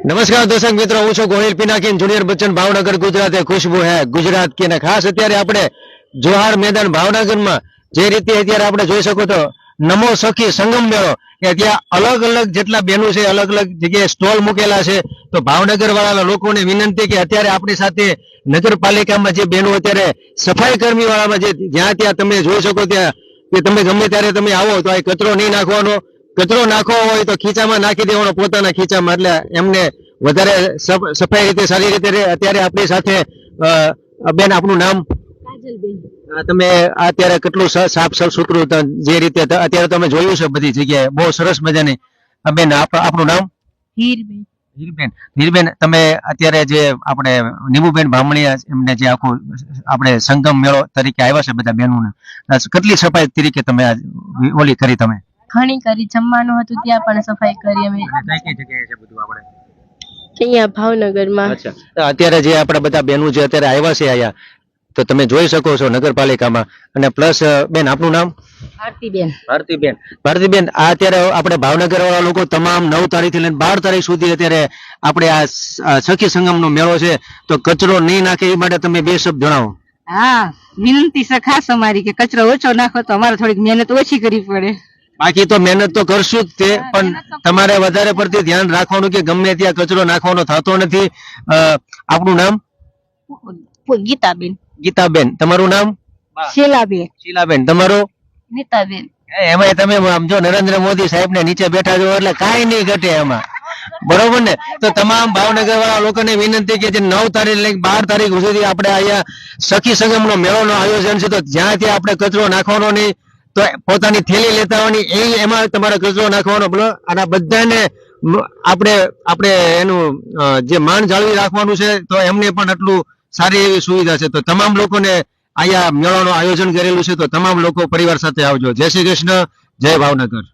નમસ્કાર દર્શક મિત્રો, હું છું ગોહિલ પિનાકીન જુનિયર બચ્ચન ભાવનગર ગુજરાત ખુશ્બુ હે ગુજરાત की ને ખાસ અત્યારે આપણે જોહાર મેદાન ભાવનગરમાં જે રીતે અત્યારે આપણે જોઈ શકો તો નમો સખી સંગમ મેળો કે ત્યાં અલગ અલગ જેટલા બહેનો છે અલગ અલગ જગ્યાએ સ્ટોલ મૂકેલા છે। તો ભાવનગર વાળા લોકોને વિનંતી કે અત્યારે આપણી સાથે નગરપાલિકામાં જે બહેનો અત્યારે સફાઈ કર્મી વાળામાં જે જ્યાં ત્યાં તમે જોઈ શકો ત્યાં કે તમે ગમે ત્યારે તમે આવો તો આ કચરો નહીં નાખવાનો, કચરો નાખવો હોય તો ખીચામાં નાખી દેવાનો પોતાના ખીચામાં, એટલે એમને વધારે સફાઈ રીતે સારી રીતે રહે। અત્યારે આપણી સાથે બેન આપનું નામ? કાજલબેન। તમે અત્યારે કેટલું સાફ સુથરું જે રીતે અત્યારે તમે જોયું છે બધી જગ્યાએ બહુ સરસ મજાની। બેન આપનું નામ? હીરબેન। હીરબેન, હીરબેન તમે અત્યારે જે આપણે નીમુબેન બામણીયા એમને જે આખું આપણે સંગમ મેળો તરીકે આવ્યા છે બધા બહેનોને, કેટલી સફાઈ તરીકે તમે ઓલી કરી? તમે ઘણી કરી, જમવાનું હતું ત્યાં પણ સફાઈ કરી અમે। કઈ કઈ જગ્યાએ છે બધું આપણે? અહીંયા ભાવનગરમાં। અચ્છા, અત્યારે જે આપણે બધા બહેનો જે અત્યારે આવ્યા છે અહીંયા તો તમે જોઈ શકો છો નગરપાલિકામાં, અને પ્લસ બેન આપનું નામ? ભારતીબેન। ભારતીબેન, ભારતીબેન આ અત્યારે આપણે ભાવનગર વાળા લોકો તમામ 9 તારીખથી લઈને 12 તારીખ સુધી અત્યારે આપણે આ સખી સંગમનો મેળો છે, તો કચરો નહીં નાખે એ માટે તમે બે શબ્દ જણાવો। હા, વિનંતી છે ખાસ અમારી કે કચરો ઓછો નાખો તો અમારે થોડીક મહેનત ઓછી કરવી પડે। બાકી તો મહેનત તો કરશું જ તે, પણ તમારે વધારે પડતી ધ્યાન રાખવાનું કે ગમે ત્યાં કચરો નાખવાનો થતો નથી। આપનું નામ? ગીતાબેન। ગીતાબેન, તમારું નામ? શીલાબેન। શીલાબેન, તમારું? નીતાબેન। એમાં તમે સમજો નરેન્દ્ર મોદી સાહેબ ને નીચે બેઠા છો એટલે કાંઈ નહીં ઘટે એમાં, બરોબર ને? તો તમામ ભાવનગર વાળા લોકોને વિનંતી કે જે 9 તારીખ લઈને 12 તારીખ સુધી આપણે અહીંયા સખી સંગમનો મેળોનો આયોજન છે, તો જ્યાં ત્યાં આપણે કચરો નાખવાનો નહીં, તો પોતાની થેલી લેતા આવવાની, એમાં તમારે કચરો નાખવાનો બોલો। અને બધાને આપણે એનું જે માન જાળવી રાખવાનું છે, તો એમને પણ આટલું સારી એવી સુવિધા છે। તો તમામ લોકોને અહીંયા મેળાનું આયોજન કરેલું છે, તો તમામ લોકો પરિવાર સાથે આવજો। જય શ્રી કૃષ્ણ, જય ભાવનગર।